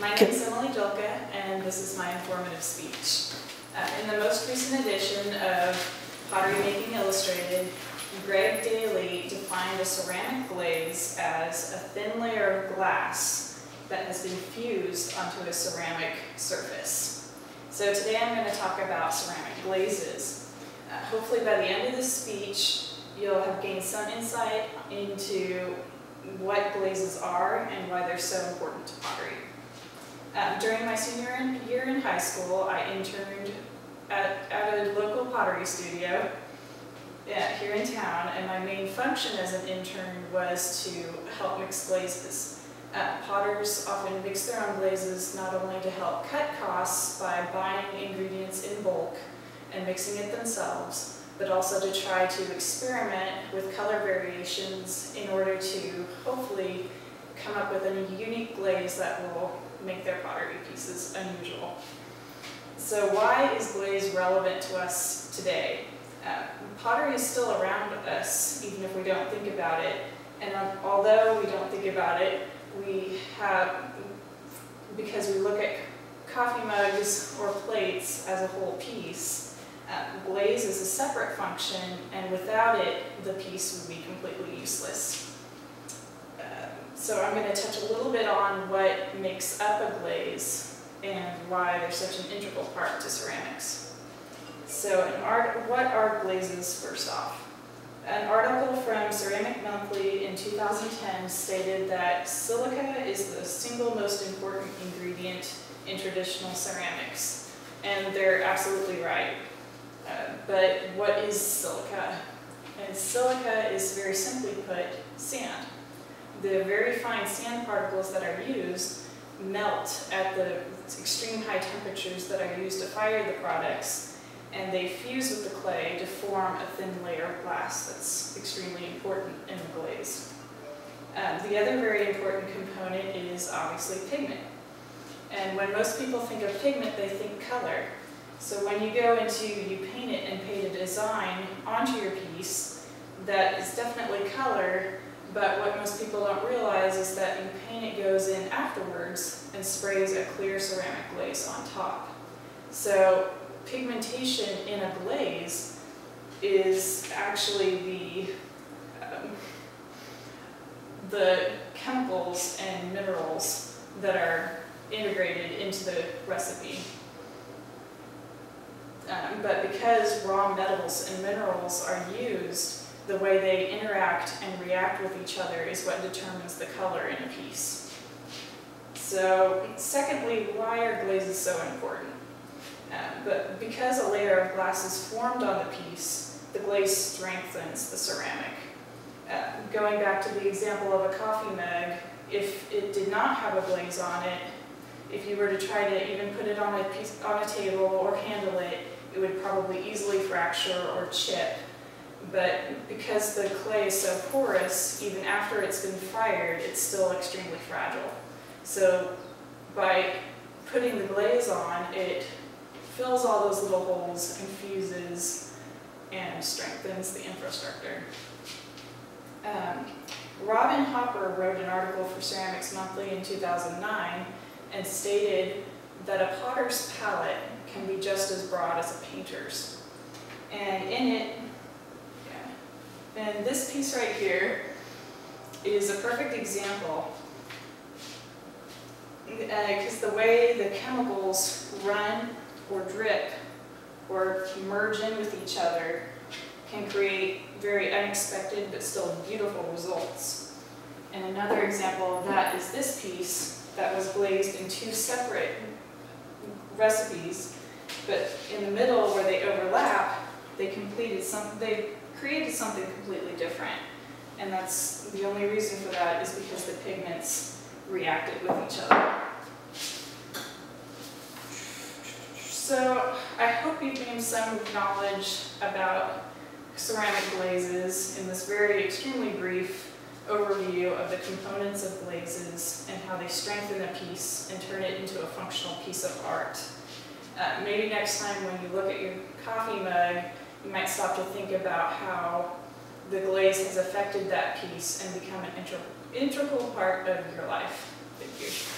My name is Jilka, and this is my informative speech. In the most recent edition of Pottery Making Illustrated, Greg Daly defined a ceramic glaze as a thin layer of glass that has been fused onto a ceramic surface. So today I'm going to talk about ceramic glazes. Hopefully by the end of this speech, you'll have gained some insight into what glazes are and why they're so important to pottery. During my senior year in high school, I interned at a local pottery studio here in town, and my main function as an intern was to help mix glazes. Potters often mix their own glazes not only to help cut costs by buying ingredients in bulk and mixing it themselves, but also to try to experiment with color variations in order to hopefully come up with a unique glaze that will make their pottery pieces unusual. So why is glaze relevant to us today? Pottery is still around us, even if we don't think about it. And although we don't think about it, we have, because we look at coffee mugs or plates as a whole piece, glaze is a separate function, and without it, the piece would be completely useless. So I'm going to touch a little bit on what makes up a glaze and why they're such an integral part to ceramics. So what are glazes first off? An article from Ceramic Monthly in 2010 stated that silica is the single most important ingredient in traditional ceramics, and they're absolutely right. But what is silica? And silica is, very simply put, sand. The very fine sand particles that are used melt at the extreme high temperatures that are used to fire the products, and they fuse with the clay to form a thin layer of glass that's extremely important in the glaze. The other very important component is obviously pigment. And when most people think of pigment, they think color. So when you go into, you paint it and paint a design onto your piece, that is definitely color, but what most people don't realize is that the paint it goes in afterwards and sprays a clear ceramic glaze on top. So pigmentation in a glaze is actually the chemicals and minerals that are integrated into the recipe. But because raw metals and minerals are used, the way they interact and react with each other is what determines the color in a piece. So, secondly, why are glazes so important? But because a layer of glass is formed on the piece, the glaze strengthens the ceramic. Going back to the example of a coffee mug, if it did not have a glaze on it, if you were to try to even put it on a table or handle it, it would probably easily fracture or chip. But because the clay is so porous, even after it's been fired, it's still extremely fragile. So by putting the glaze on, it fills all those little holes, infuses, and strengthens the infrastructure. Robin Hopper wrote an article for Ceramics Monthly in 2009 and stated that a potter's palette can be just as broad as a painter's. And in it, and this piece right here is a perfect example, because the way the chemicals run or drip or merge in with each other can create very unexpected but still beautiful results. And another example of that is this piece that was glazed in two separate recipes, but in the middle where they overlap, they created something completely different. And that's the only reason for that is because the pigments reacted with each other. So I hope you've gained some knowledge about ceramic glazes in this very extremely brief overview of the components of glazes and how they strengthen a piece and turn it into a functional piece of art. Maybe next time when you look at your coffee mug, you might stop to think about how the glaze has affected that piece and become an integral part of your life. Thank you.